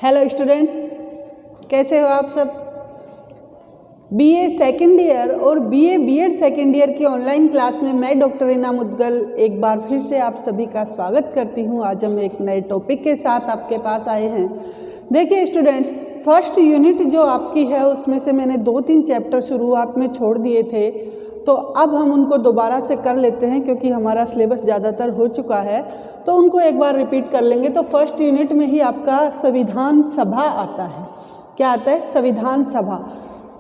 Hello students, कैसे हो आप सब। बीए सेकेंड ईयर और बीए बीएड सेकेंड ईयर की ऑनलाइन क्लास में मैं डॉक्टर रीना मुदगल एक बार फिर से आप सभी का स्वागत करती हूं। आज हम एक नए टॉपिक के साथ आपके पास आए हैं। देखिए स्टूडेंट्स, फर्स्ट यूनिट जो आपकी है उसमें से मैंने 2-3 चैप्टर शुरुआत में छोड़ दिए थे, तो अब हम उनको दोबारा से कर लेते हैं क्योंकि हमारा सिलेबस ज़्यादातर हो चुका है, तो उनको एक बार रिपीट कर लेंगे। तो फर्स्ट यूनिट में ही आपका संविधान सभा आता है। क्या आता है? संविधान सभा।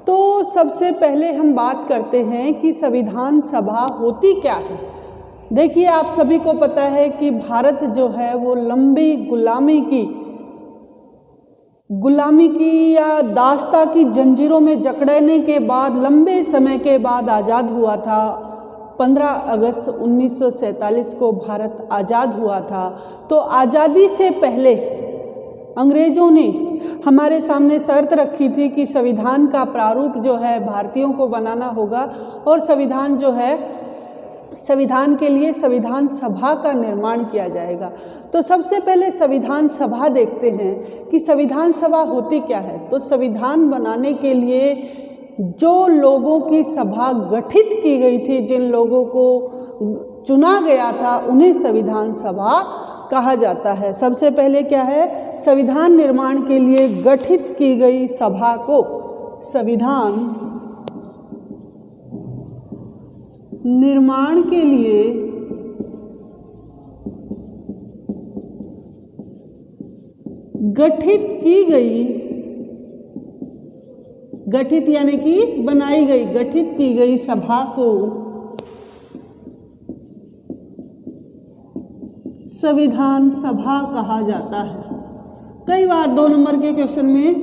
तो सबसे पहले हम बात करते हैं कि संविधान सभा होती क्या है। देखिए, आप सभी को पता है कि भारत जो है वो लंबी गुलामी की या दास्ता की जंजीरों में जकड़ने के बाद लंबे समय के बाद आज़ाद हुआ था। 15 अगस्त 1947 को भारत आज़ाद हुआ था। तो आज़ादी से पहले अंग्रेज़ों ने हमारे सामने शर्त रखी थी कि संविधान का प्रारूप जो है भारतीयों को बनाना होगा और संविधान के लिए संविधान सभा का निर्माण किया जाएगा। तो सबसे पहले संविधान सभा देखते हैं कि संविधान सभा होती क्या है। तो संविधान बनाने के लिए जो लोगों की सभा गठित की गई थी, जिन लोगों को चुना गया था, उन्हें संविधान सभा कहा जाता है। सबसे पहले क्या है? संविधान निर्माण के लिए गठित की गई सभा को संविधान निर्माण के लिए गठित यानी कि बनाई गई, गठित की गई सभा को संविधान सभा कहा जाता है। कई बार 2 नंबर के क्वेश्चन में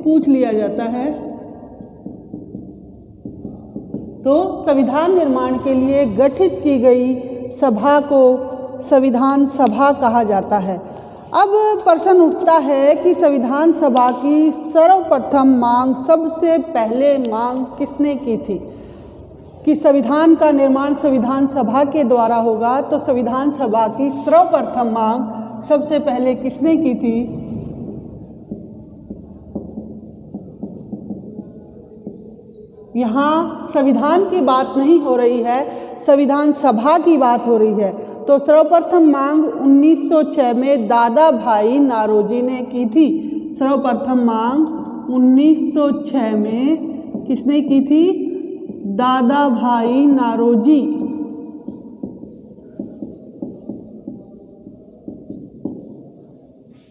पूछ लिया जाता है। तो संविधान निर्माण के लिए गठित की गई सभा को संविधान सभा कहा जाता है। अब प्रश्न उठता है कि संविधान सभा की सर्वप्रथम मांग, सबसे पहले मांग किसने की थी कि संविधान का निर्माण संविधान सभा के द्वारा होगा। तो संविधान सभा की सर्वप्रथम मांग सबसे पहले किसने की थी? यहाँ संविधान की बात नहीं हो रही है, संविधान सभा की बात हो रही है। तो सर्वप्रथम मांग 1906 में दादा भाई नारोजी ने की थी। सर्वप्रथम मांग 1906 में किसने की थी? दादा भाई नारोजी।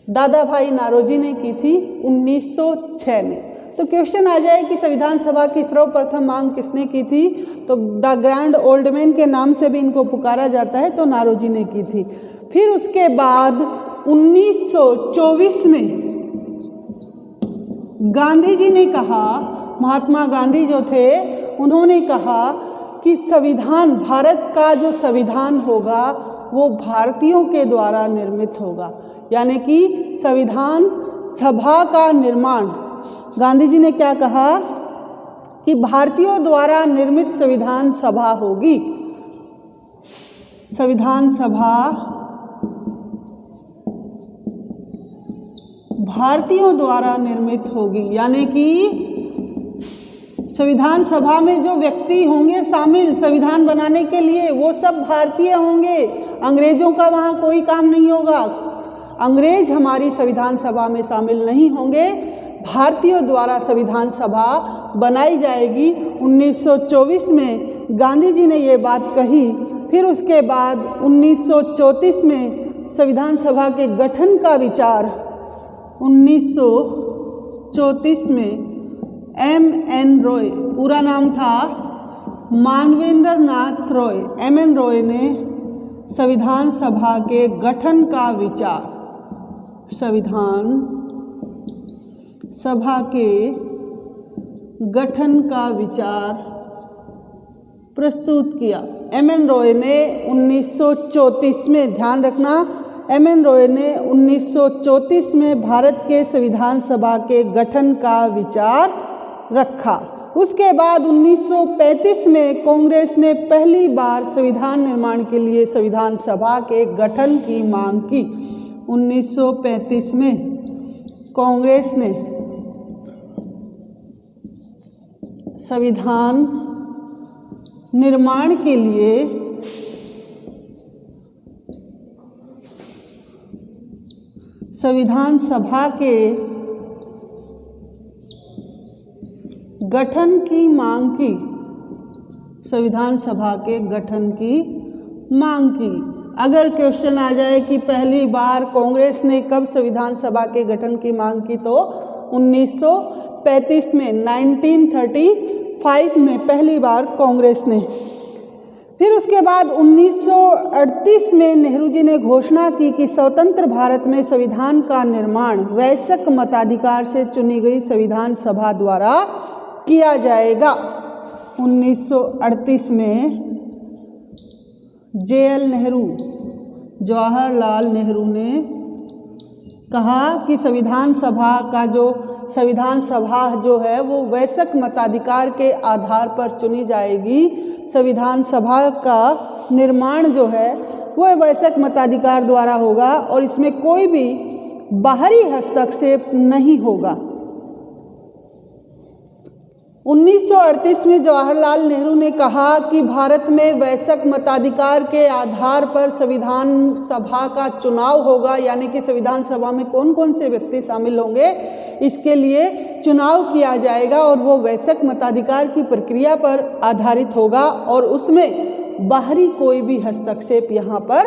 दादा भाई नारोजी ने की थी 1906 में। तो क्वेश्चन आ जाए कि संविधान सभा की सर्वप्रथम मांग किसने की थी? तो द ग्रैंड ओल्ड मैन के नाम से भी इनको पुकारा जाता है, तो नारोजी ने की थी। फिर उसके बाद 1924 में गांधी जी ने कहा, महात्मा गांधी जो थे उन्होंने कहा कि संविधान, भारत का जो संविधान होगा वो भारतीयों के द्वारा निर्मित होगा। यानी कि संविधान सभा का निर्माण, गांधी जी ने क्या कहा कि भारतीयों द्वारा निर्मित संविधान सभा होगी। संविधान सभा भारतीयों द्वारा निर्मित होगी। यानी कि संविधान सभा में जो व्यक्ति होंगे शामिल संविधान बनाने के लिए, वो सब भारतीय होंगे। अंग्रेजों का वहाँ कोई काम नहीं होगा। अंग्रेज हमारी संविधान सभा में शामिल नहीं होंगे। भारतीयों द्वारा संविधान सभा बनाई जाएगी। 1924 में गांधी जी ने ये बात कही। फिर उसके बाद 1934 में संविधान सभा के गठन का विचार 1934 में M.N. रॉय, पूरा नाम था मानवेंद्र नाथ रॉय, M.N. रॉय ने संविधान सभा के गठन का विचार, संविधान सभा के गठन का विचार प्रस्तुत किया। M.N. रॉय ने 1934 में, ध्यान रखना, M.N. रॉय ने 1934 में भारत के संविधान सभा के गठन का विचार रखा। उसके बाद 1935 में कांग्रेस ने पहली बार संविधान निर्माण के लिए संविधान सभा के गठन की मांग की। 1935 में कांग्रेस ने संविधान निर्माण के लिए संविधान सभा के गठन की मांग की, संविधान सभा के गठन की मांग की। अगर क्वेश्चन आ जाए कि पहली बार कांग्रेस ने कब संविधान सभा के गठन की मांग की, तो 1935 में, 1935 में पहली बार कांग्रेस ने। फिर उसके बाद 1938 में नेहरू जी ने घोषणा की कि स्वतंत्र भारत में संविधान का निर्माण वयस्क मताधिकार से चुनी गई संविधान सभा द्वारा किया जाएगा। 1938 में JL नेहरू, जवाहरलाल नेहरू ने कहा कि संविधान सभा जो है वो वयस्क मताधिकार के आधार पर चुनी जाएगी। संविधान सभा का निर्माण जो है वो वयस्क मताधिकार द्वारा होगा और इसमें कोई भी बाहरी हस्तक्षेप नहीं होगा। 1938 में जवाहरलाल नेहरू ने कहा कि भारत में वयस्क मताधिकार के आधार पर संविधान सभा का चुनाव होगा, यानी कि संविधान सभा में कौन कौन से व्यक्ति शामिल होंगे इसके लिए चुनाव किया जाएगा और वो वयस्क मताधिकार की प्रक्रिया पर आधारित होगा और उसमें बाहरी कोई भी हस्तक्षेप यहाँ पर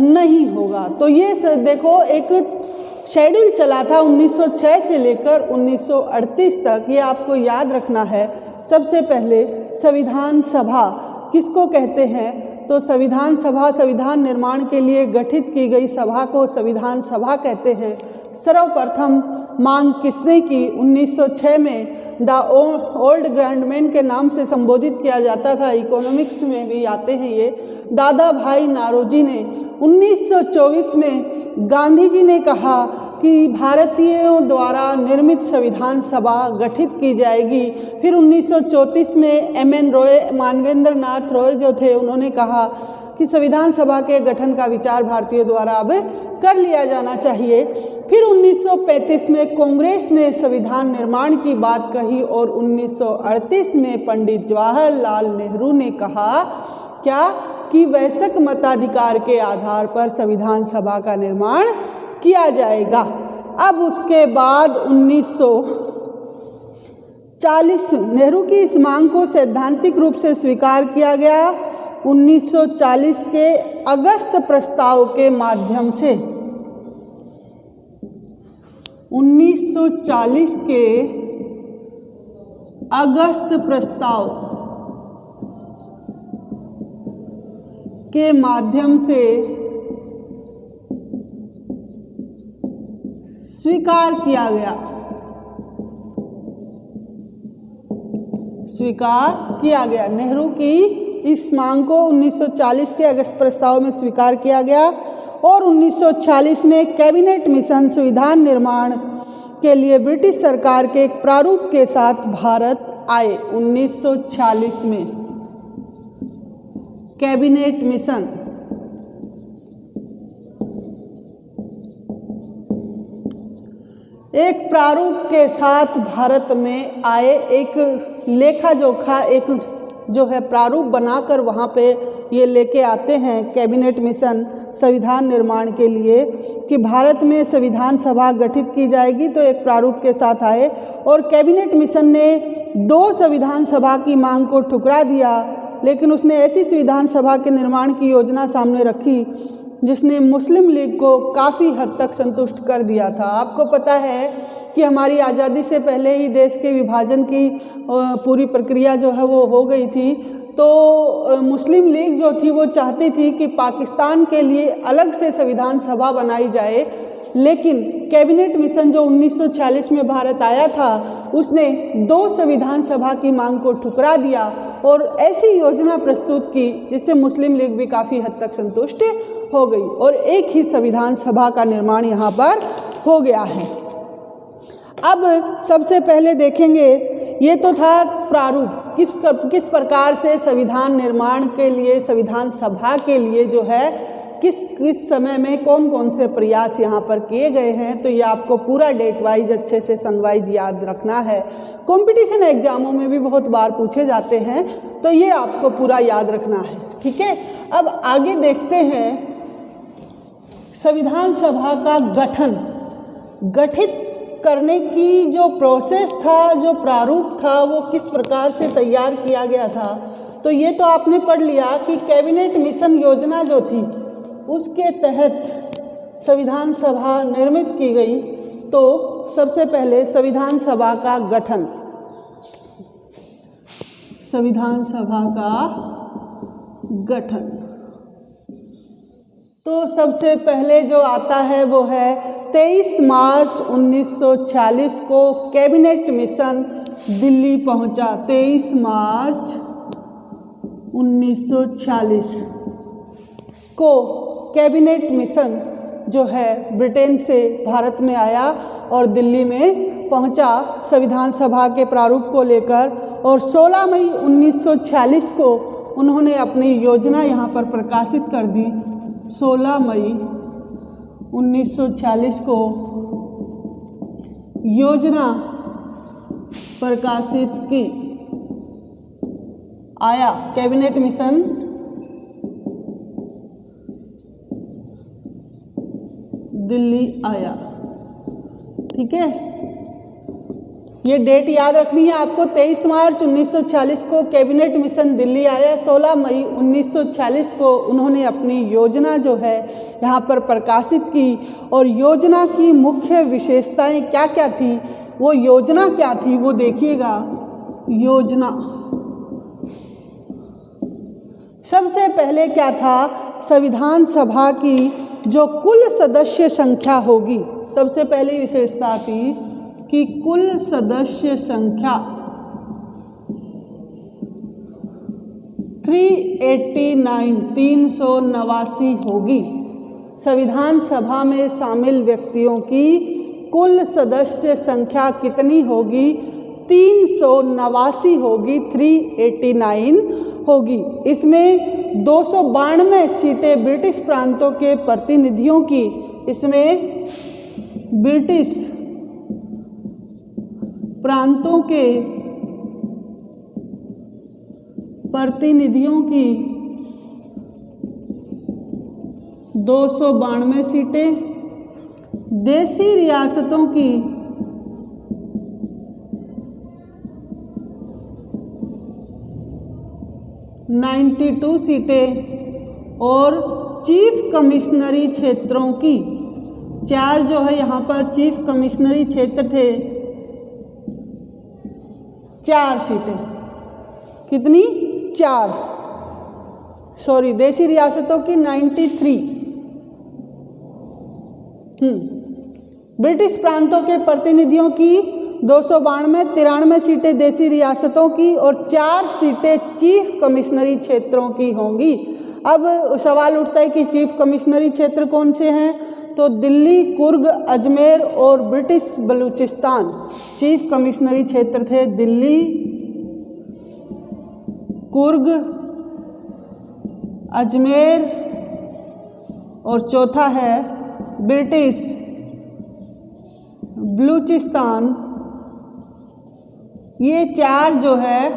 नहीं होगा। तो ये देखो एक शेड्यूल चला था 1906 से लेकर 1938 तक, ये आपको याद रखना है। सबसे पहले संविधान सभा किसको कहते हैं, तो संविधान सभा संविधान निर्माण के लिए गठित की गई सभा को संविधान सभा कहते हैं। सर्वप्रथम मांग किसने की, 1906 में द ओल्ड ग्रैंडमैन के नाम से संबोधित किया जाता था, इकोनॉमिक्स में भी आते हैं ये, दादा भाई नारोजी ने। 1924 में गांधी जी ने कहा कि भारतीयों द्वारा निर्मित संविधान सभा गठित की जाएगी। फिर 1934 में MN रॉय, मानवेंद्र नाथ रॉय जो थे, उन्होंने कहा कि संविधान सभा के गठन का विचार भारतीयों द्वारा अब कर लिया जाना चाहिए। फिर 1935 में कांग्रेस ने संविधान निर्माण की बात कही और 1938 में पंडित जवाहरलाल नेहरू ने कहा क्या कि वयस्क मताधिकार के आधार पर संविधान सभा का निर्माण किया जाएगा। अब उसके बाद 1940 नेहरू की इस मांग को सैद्धांतिक रूप से स्वीकार किया गया। 1940 के अगस्त प्रस्ताव के माध्यम से 1940 के अगस्त प्रस्ताव के माध्यम से स्वीकार किया गया, नेहरू की इस मांग को 1940 के अगस्त प्रस्ताव में स्वीकार किया गया और 1946 में कैबिनेट मिशन संविधान निर्माण के लिए ब्रिटिश सरकार के एक प्रारूप के साथ भारत आए। 1946 में कैबिनेट मिशन एक प्रारूप के साथ भारत में आए, एक लेखा जोखा एक जो है प्रारूप बनाकर वहाँ पे ये लेके आते हैं कैबिनेट मिशन संविधान निर्माण के लिए कि भारत में संविधान सभा गठित की जाएगी, तो एक प्रारूप के साथ आए और कैबिनेट मिशन ने 2 संविधान सभा की मांग को ठुकरा दिया, लेकिन उसने ऐसी संविधान सभा के निर्माण की योजना सामने रखी जिसने मुस्लिम लीग को काफ़ी हद तक संतुष्ट कर दिया था। आपको पता है कि हमारी आज़ादी से पहले ही देश के विभाजन की पूरी प्रक्रिया जो है वो हो गई थी, तो मुस्लिम लीग जो थी वो चाहती थी कि पाकिस्तान के लिए अलग से संविधान सभा बनाई जाए, लेकिन कैबिनेट मिशन जो 1946 में भारत आया था उसने 2 संविधान सभा की मांग को ठुकरा दिया और ऐसी योजना प्रस्तुत की जिससे मुस्लिम लीग भी काफ़ी हद तक संतुष्ट हो गई और एक ही संविधान सभा का निर्माण यहाँ पर हो गया है। अब सबसे पहले देखेंगे, ये तो था प्रारूप किस प्रकार से संविधान निर्माण के लिए संविधान सभा के लिए जो है किस किस समय में कौन कौन से प्रयास यहाँ पर किए गए हैं, तो ये आपको पूरा डेट वाइज अच्छे से सन वाइज याद रखना है। कंपटीशन एग्जामों में भी बहुत बार पूछे जाते हैं, तो ये आपको पूरा याद रखना है, ठीक है। अब आगे देखते हैं संविधान सभा का गठित करने की जो प्रोसेस था, जो प्रारूप था, वो किस प्रकार से तैयार किया गया था। तो ये तो आपने पढ़ लिया कि कैबिनेट मिशन योजना जो थी उसके तहत संविधान सभा निर्मित की गई। तो सबसे पहले संविधान सभा का गठन, संविधान सभा का गठन, तो सबसे पहले जो आता है वो है 23 मार्च 1946 को कैबिनेट मिशन दिल्ली पहुंचा। 23 मार्च 1946 को कैबिनेट मिशन जो है ब्रिटेन से भारत में आया और दिल्ली में पहुंचा संविधान सभा के प्रारूप को लेकर, और 16 मई 1946 को उन्होंने अपनी योजना यहाँ पर प्रकाशित कर दी। 16 मई 1946 को योजना प्रकाशित की, आया कैबिनेट मिशन दिल्ली आया, ठीक है। ये डेट याद रखनी है आपको। 23 मार्च 1946 को कैबिनेट मिशन दिल्ली आया, 16 मई 1946 को उन्होंने अपनी योजना जो है यहाँ पर प्रकाशित की। और योजना की मुख्य विशेषताएं क्या क्या थी, वो योजना क्या थी वो देखिएगा। योजना सबसे पहले क्या था, संविधान सभा की जो कुल सदस्य संख्या होगी, सबसे पहली विशेषता थी कि कुल सदस्य संख्या 389 होगी। संविधान सभा में शामिल व्यक्तियों की कुल सदस्य संख्या कितनी होगी, 389 होगी, 389 होगी। इसमें 292 सीटें ब्रिटिश प्रांतों के प्रतिनिधियों की, इसमें ब्रिटिश प्रांतों के प्रतिनिधियों की 292 सीटें, देशी रियासतों की 92 सीटें, और चीफ कमिश्नरी क्षेत्रों की 4 जो है यहाँ पर चीफ कमिश्नरी क्षेत्र थे, 4 सीटें। कितनी? 4, सॉरी, देशी रियासतों की 93, ब्रिटिश प्रांतों के प्रतिनिधियों की 292, 93 सीटें देशी रियासतों की और 4 सीटें चीफ कमिश्नरी क्षेत्रों की होंगी। अब सवाल उठता है कि चीफ कमिश्नरी क्षेत्र कौन से हैं, तो दिल्ली, कुर्ग, अजमेर और ब्रिटिश बलूचिस्तान चीफ कमिश्नरी क्षेत्र थे। दिल्ली, कुर्ग, अजमेर और चौथा है ब्रिटिश बलूचिस्तान। ये 4 जो है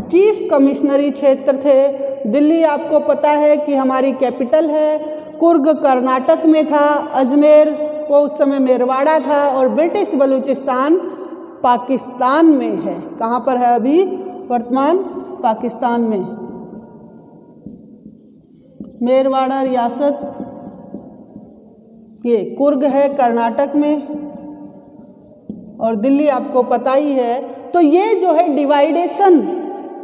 चीफ कमिश्नरी क्षेत्र थे। दिल्ली आपको पता है कि हमारी कैपिटल है, कुर्ग कर्नाटक में था, अजमेर को उस समय मेरवाड़ा था, और ब्रिटिश बलूचिस्तान पाकिस्तान में है। कहाँ पर है अभी? वर्तमान पाकिस्तान में। मेरवाड़ा रियासत, ये कुर्ग है कर्नाटक में, और दिल्ली आपको पता ही है। तो ये जो है डिवाइडेशन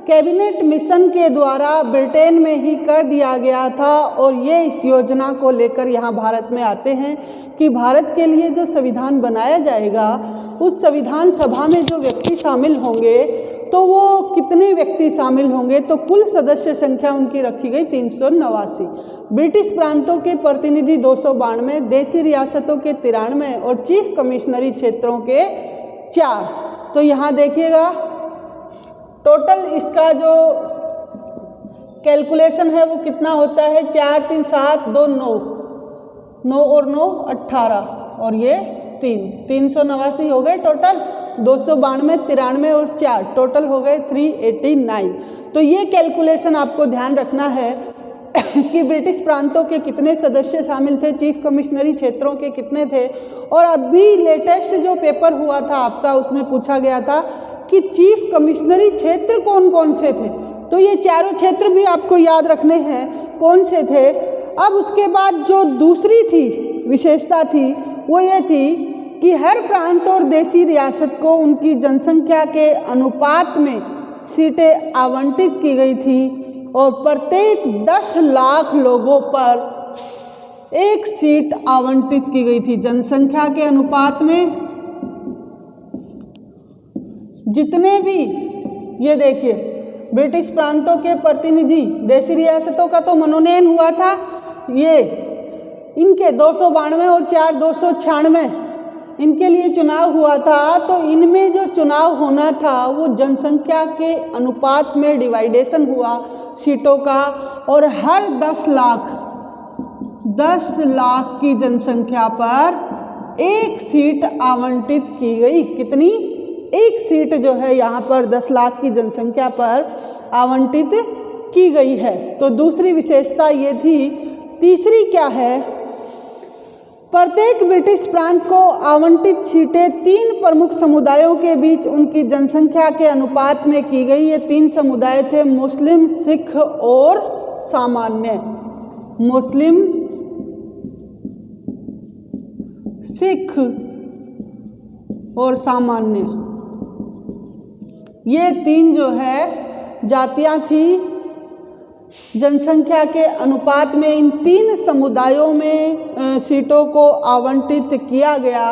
कैबिनेट मिशन के द्वारा ब्रिटेन में ही कर दिया गया था, और ये इस योजना को लेकर यहाँ भारत में आते हैं कि भारत के लिए जो संविधान बनाया जाएगा उस संविधान सभा में जो व्यक्ति शामिल होंगे तो वो कितने व्यक्ति शामिल होंगे, तो कुल सदस्य संख्या उनकी रखी गई 389। ब्रिटिश प्रांतों के प्रतिनिधि 292, देशी रियासतों के 93 और चीफ कमिश्नरी क्षेत्रों के 4। तो यहाँ देखिएगा टोटल इसका जो कैलकुलेशन है वो कितना होता है, 4 3 7 2 9, 9 और 9 18 और ये 389 हो गए टोटल, 292, 93 और 4 टोटल हो गए 389। तो ये कैलकुलेशन आपको ध्यान रखना है कि ब्रिटिश प्रांतों के कितने सदस्य शामिल थे, चीफ कमिश्नरी क्षेत्रों के कितने थे। और अभी लेटेस्ट जो पेपर हुआ था आपका उसमें पूछा गया था कि चीफ कमिश्नरी क्षेत्र कौन कौन से थे, तो ये चारों क्षेत्र भी आपको याद रखने हैं कौन से थे। अब उसके बाद जो दूसरी थी विशेषता थी वो ये थी कि हर प्रांत और देशी रियासत को उनकी जनसंख्या के अनुपात में सीटें आवंटित की गई थी और प्रत्येक 10 लाख लोगों पर एक सीट आवंटित की गई थी। जनसंख्या के अनुपात में जितने भी, ये देखिए ब्रिटिश प्रांतों के प्रतिनिधि, देशी रियासतों का तो मनोनयन हुआ था, ये इनके 292 और 4 296 इनके लिए चुनाव हुआ था। तो इनमें जो चुनाव होना था वो जनसंख्या के अनुपात में डिवाइडेशन हुआ सीटों का और हर 10 लाख की जनसंख्या पर एक सीट आवंटित की गई। कितनी? एक सीट जो है यहाँ पर 10 लाख की जनसंख्या पर आवंटित की गई है। तो दूसरी विशेषता ये थी। तीसरी क्या है, प्रत्येक ब्रिटिश प्रांत को आवंटित सीटें 3 प्रमुख समुदायों के बीच उनकी जनसंख्या के अनुपात में की गई। ये 3 समुदाय थे, मुस्लिम, सिख और सामान्य। मुस्लिम, सिख और सामान्य, ये 3 जो है जातियां थी। जनसंख्या के अनुपात में इन 3 समुदायों में सीटों को आवंटित किया गया।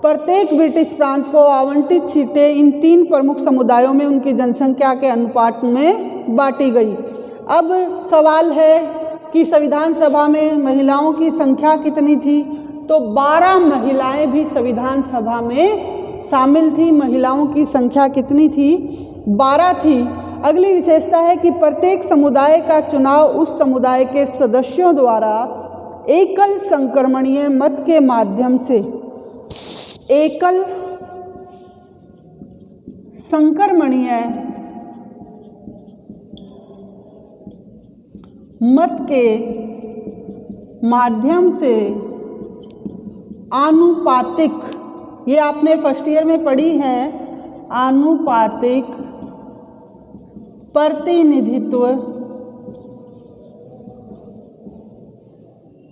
प्रत्येक ब्रिटिश प्रांत को आवंटित सीटें इन 3 प्रमुख समुदायों में उनकी जनसंख्या के अनुपात में बांटी गई। अब सवाल है कि संविधान सभा में महिलाओं की संख्या कितनी थी, तो 12 महिलाएं भी संविधान सभा में शामिल थी। महिलाओं की संख्या कितनी थी? 12 थी। अगली विशेषता है कि प्रत्येक समुदाय का चुनाव उस समुदाय के सदस्यों द्वारा एकल संक्रमणीय मत के माध्यम से, एकल संक्रमणीय मत के माध्यम से आनुपातिक, ये आपने फर्स्ट ईयर में पढ़ी है, आनुपातिक प्रतिनिधित्व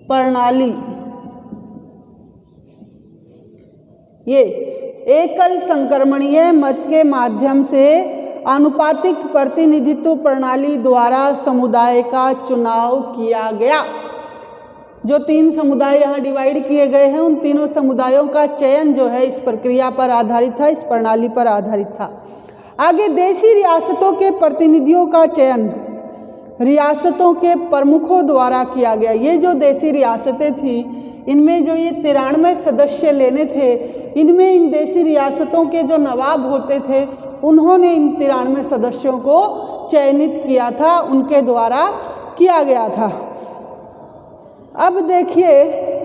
प्रणाली, ये एकल संक्रमणीय मत के माध्यम से आनुपातिक प्रतिनिधित्व प्रणाली द्वारा समुदाय का चुनाव किया गया। जो 3 समुदाय यहाँ डिवाइड किए गए हैं उन तीनों समुदायों का चयन जो है इस प्रक्रिया पर आधारित था, इस प्रणाली पर आधारित था। आगे देशी रियासतों के प्रतिनिधियों का चयन रियासतों के प्रमुखों द्वारा किया गया। ये जो देशी रियासतें थी इनमें जो ये 93 सदस्य लेने थे, इनमें इन देशी रियासतों के जो नवाब होते थे उन्होंने इन 93 सदस्यों को चयनित किया था, उनके द्वारा किया गया था। अब देखिए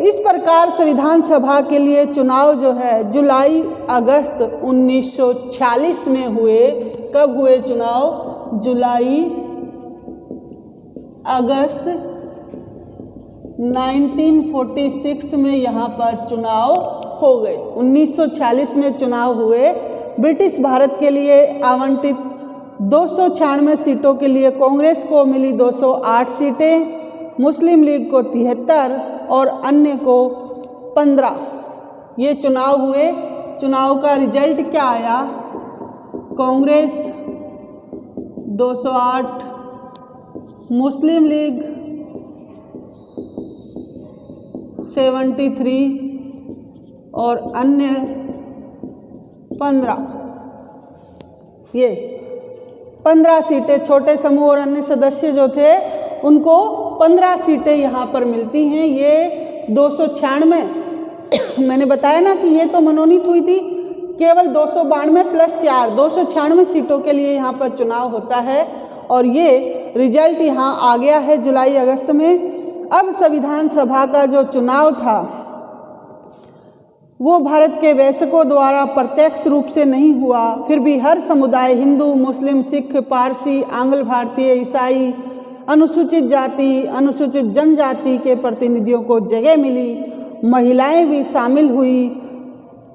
इस प्रकार संविधान सभा के लिए चुनाव जो है जुलाई अगस्त 1946 में हुए। कब हुए चुनाव? जुलाई अगस्त 1946 में यहाँ पर चुनाव हो गए। 1946 में चुनाव हुए। ब्रिटिश भारत के लिए आवंटित 296 सीटों के लिए कांग्रेस को मिली 208 सीटें, मुस्लिम लीग को 73 और अन्य को 15। ये चुनाव हुए। चुनाव का रिजल्ट क्या आया? कांग्रेस 208, मुस्लिम लीग 73 और अन्य 15। ये 15 सीटें, छोटे समूह और अन्य सदस्य जो थे उनको 15 सीटें यहाँ पर मिलती हैं। ये 296 मैंने बताया ना कि ये तो मनोनीत हुई थी, केवल 292 + 4 296 सीटों के लिए यहाँ पर चुनाव होता है। और ये रिजल्ट यहाँ आ गया है जुलाई अगस्त में। अब संविधान सभा का जो चुनाव था वो भारत के वयस्कों द्वारा प्रत्यक्ष रूप से नहीं हुआ, फिर भी हर समुदाय, हिंदू, मुस्लिम, सिख, पारसी, आंग्ल भारतीय, ईसाई, अनुसूचित जाति, अनुसूचित जनजाति के प्रतिनिधियों को जगह मिली, महिलाएं भी शामिल हुई।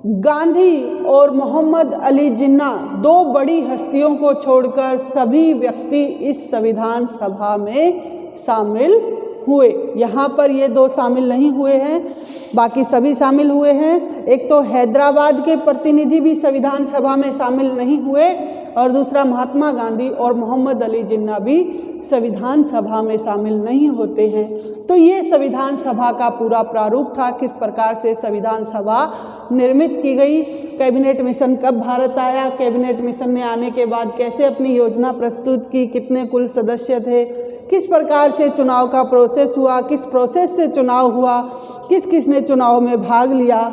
गांधी और मोहम्मद अली जिन्ना, दो बड़ी हस्तियों को छोड़कर सभी व्यक्ति इस संविधान सभा में शामिल हुए। यहाँ पर ये दो शामिल नहीं हुए हैं, बाकी सभी शामिल हुए हैं। एक तो हैदराबाद के प्रतिनिधि भी संविधान सभा में शामिल नहीं हुए और दूसरा महात्मा गांधी और मोहम्मद अली जिन्ना भी संविधान सभा में शामिल नहीं होते हैं। तो ये संविधान सभा का पूरा प्रारूप था, किस प्रकार से संविधान सभा निर्मित की गई, कैबिनेट मिशन कब भारत आया, कैबिनेट मिशन ने आने के बाद कैसे अपनी योजना प्रस्तुत की, कितने कुल सदस्य थे, किस प्रकार से चुनाव का प्रोसेस हुआ, किस प्रोसेस से चुनाव हुआ, किस किस ने चुनाव में भाग लिया।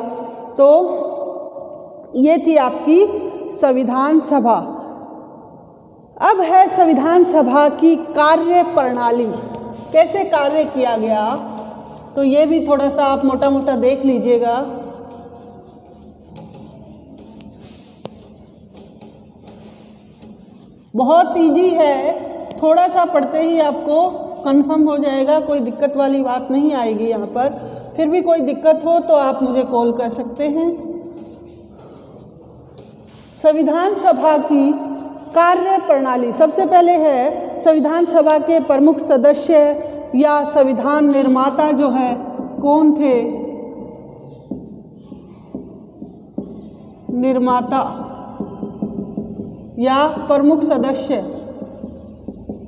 तो ये थी आपकी संविधान सभा। अब है संविधान सभा की कार्य प्रणाली, कैसे कार्य किया गया, तो ये भी थोड़ा सा आप मोटा मोटा देख लीजिएगा। बहुत इजी है, थोड़ा सा पढ़ते ही आपको कंफर्म हो जाएगा, कोई दिक्कत वाली बात नहीं आएगी यहाँ पर। फिर भी कोई दिक्कत हो तो आप मुझे कॉल कर सकते हैं। संविधान सभा की कार्य प्रणाली, सबसे पहले है संविधान सभा के प्रमुख सदस्य या संविधान निर्माता जो है कौन थे, निर्माता या प्रमुख सदस्य।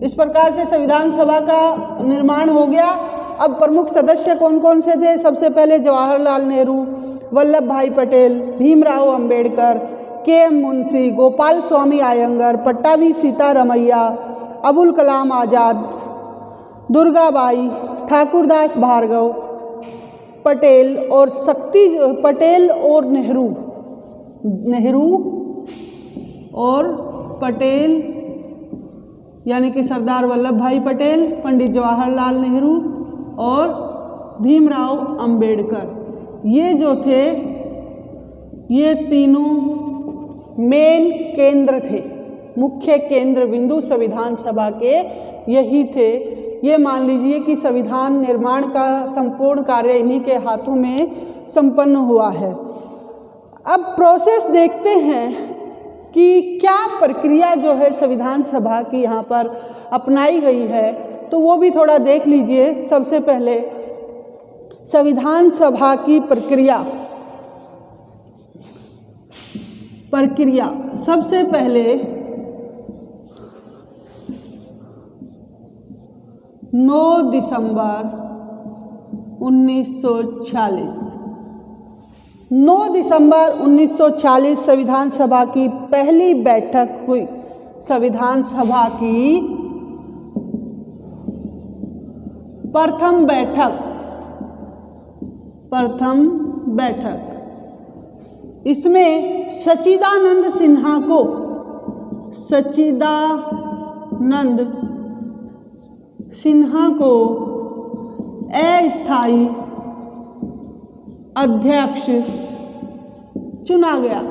इस प्रकार से संविधान सभा का निर्माण हो गया। अब प्रमुख सदस्य कौन कौन से थे, सबसे पहले जवाहरलाल नेहरू, वल्लभ भाई पटेल, भीमराव अंबेडकर, के.एम. मुंशी, गोपाल स्वामी अयंगर, पट्टाभी सीतारमैया, अबुल कलाम आज़ाद, दुर्गाबाई, ठाकुरदास भार्गव, पटेल और पटेल और नेहरू और पटेल यानी कि सरदार वल्लभ भाई पटेल, पंडित जवाहरलाल नेहरू और भीमराव अंबेडकर, ये जो थे ये तीनों मेन केंद्र थे, मुख्य केंद्र बिंदु संविधान सभा के यही थे। ये मान लीजिए कि संविधान निर्माण का संपूर्ण कार्य इन्हीं के हाथों में संपन्न हुआ है। अब प्रोसेस देखते हैं कि क्या प्रक्रिया जो है संविधान सभा की यहाँ पर अपनाई गई है, तो वो भी थोड़ा देख लीजिए। सबसे पहले संविधान सभा की प्रक्रिया सबसे पहले 9 दिसंबर 1940 संविधान सभा की पहली बैठक हुई। संविधान सभा की प्रथम बैठक इसमें सच्चिदानंद सिन्हा को अस्थायी अध्यक्ष चुना गया।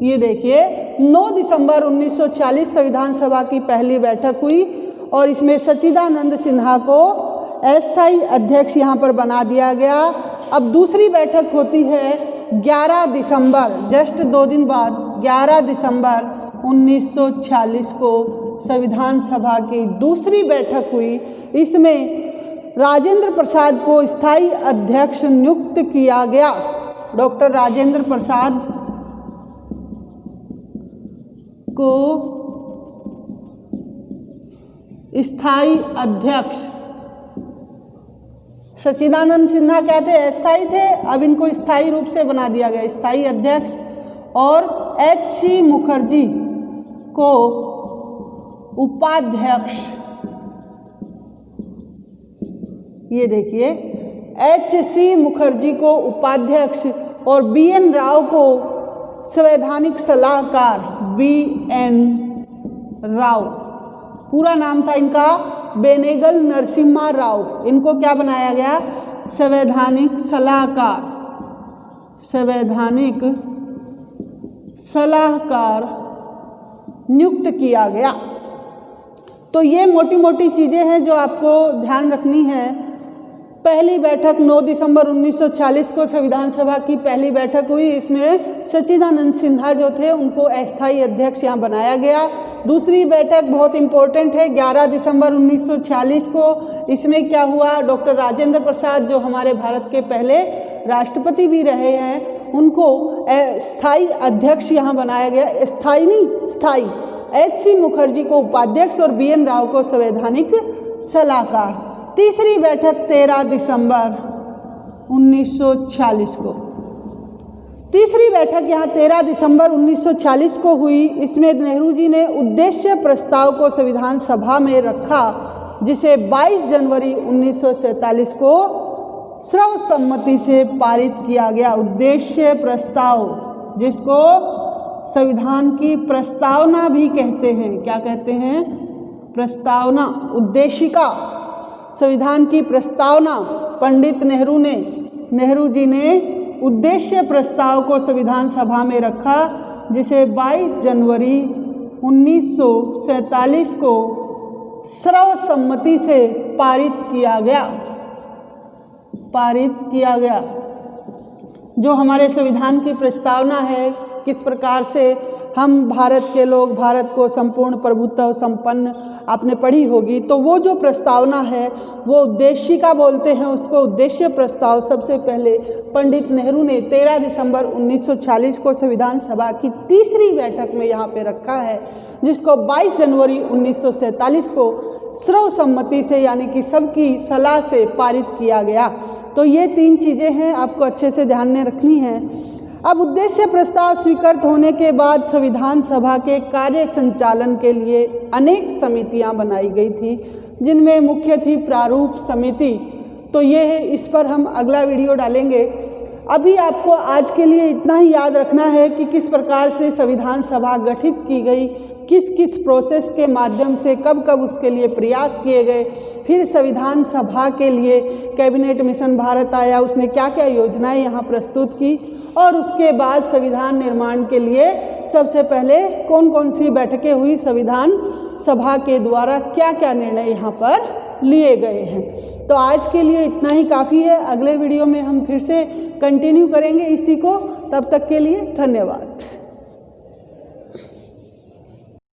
ये देखिए 9 दिसंबर 1940 संविधान सभा की पहली बैठक हुई और इसमें सच्चिदानंद सिन्हा को अस्थायी अध्यक्ष यहाँ पर बना दिया गया। अब दूसरी बैठक होती है 11 दिसंबर, जस्ट 2 दिन बाद 11 दिसंबर 1940 को संविधान सभा की दूसरी बैठक हुई। इसमें राजेंद्र प्रसाद को स्थायी अध्यक्ष नियुक्त किया गया। डॉक्टर राजेंद्र प्रसाद को स्थायी अध्यक्ष, सच्चिदानंद सिन्हा क्या थे, अस्थायी थे, अब इनको स्थायी रूप से बना दिया गया स्थायी अध्यक्ष। और H.C. मुखर्जी को उपाध्यक्ष, ये देखिए H.C. मुखर्जी को उपाध्यक्ष और B.N. राव को संवैधानिक सलाहकार, B.N. राव, पूरा नाम था इनका बेनेगल नरसिम्हा राव। इनको क्या बनाया गया? संवैधानिक सलाहकार, संवैधानिक सलाहकार नियुक्त किया गया। तो ये मोटी मोटी चीज़ें हैं जो आपको ध्यान रखनी है। पहली बैठक 9 दिसंबर 1940 को संविधान सभा की पहली बैठक हुई। इसमें सच्चिदानंद सिन्हा जो थे उनको अस्थायी अध्यक्ष यहाँ बनाया गया। दूसरी बैठक बहुत इम्पोर्टेंट है, 11 दिसंबर 1946 को। इसमें क्या हुआ? डॉक्टर राजेंद्र प्रसाद जो हमारे भारत के पहले राष्ट्रपति भी रहे हैं, उनको स्थायी अध्यक्ष यहाँ बनाया गया। स्थायी नहीं, स्थायी। H.C. मुखर्जी को उपाध्यक्ष और B.N. राव को संवैधानिक सलाहकार। तीसरी बैठक 13 दिसंबर 1940 को। तीसरी बैठक यहाँ 13 दिसंबर 1940 को हुई। इसमें नेहरू जी ने उद्देश्य प्रस्ताव को संविधान सभा में रखा, जिसे 22 जनवरी 1947 को सर्वसम्मति से पारित किया गया। उद्देश्य प्रस्ताव, जिसको संविधान की प्रस्तावना भी कहते हैं। क्या कहते हैं? प्रस्तावना, उद्देशिका। संविधान की प्रस्तावना पंडित नेहरू जी ने उद्देश्य प्रस्ताव को संविधान सभा में रखा, जिसे 22 जनवरी 1947 को सर्वसम्मति से पारित किया गया। जो हमारे संविधान की प्रस्तावना है, किस प्रकार से हम भारत के लोग भारत को संपूर्ण प्रभुत्व संपन्न आपने पढ़ी होगी। तो वो जो प्रस्तावना है वो उद्देशिका बोलते हैं उसको। उद्देश्य प्रस्ताव सबसे पहले पंडित नेहरू ने 13 दिसंबर 1940 को संविधान सभा की तीसरी बैठक में यहाँ पे रखा है, जिसको 22 जनवरी 1947 को सर्वसम्मति से यानी कि सबकी सलाह से पारित किया गया। तो ये 3 चीज़ें हैं, आपको अच्छे से ध्यान में रखनी है। अब उद्देश्य प्रस्ताव स्वीकृत होने के बाद संविधान सभा के कार्य संचालन के लिए अनेक समितियां बनाई गई थी, जिनमें मुख्य थी प्रारूप समिति। तो ये है, इस पर हम अगला वीडियो डालेंगे। अभी आपको आज के लिए इतना ही याद रखना है कि किस प्रकार से संविधान सभा गठित की गई, किस किस प्रोसेस के माध्यम से कब कब उसके लिए प्रयास किए गए, फिर संविधान सभा के लिए कैबिनेट मिशन भारत आया, उसने क्या क्या योजनाएं यहाँ प्रस्तुत की, और उसके बाद संविधान निर्माण के लिए सबसे पहले कौन कौन सी बैठकें हुई, संविधान सभा के द्वारा क्या क्या निर्णय यहाँ पर लिए गए हैं। तो आज के लिए इतना ही काफ़ी है। अगले वीडियो में हम फिर से कंटिन्यू करेंगे इसी को। तब तक के लिए धन्यवाद।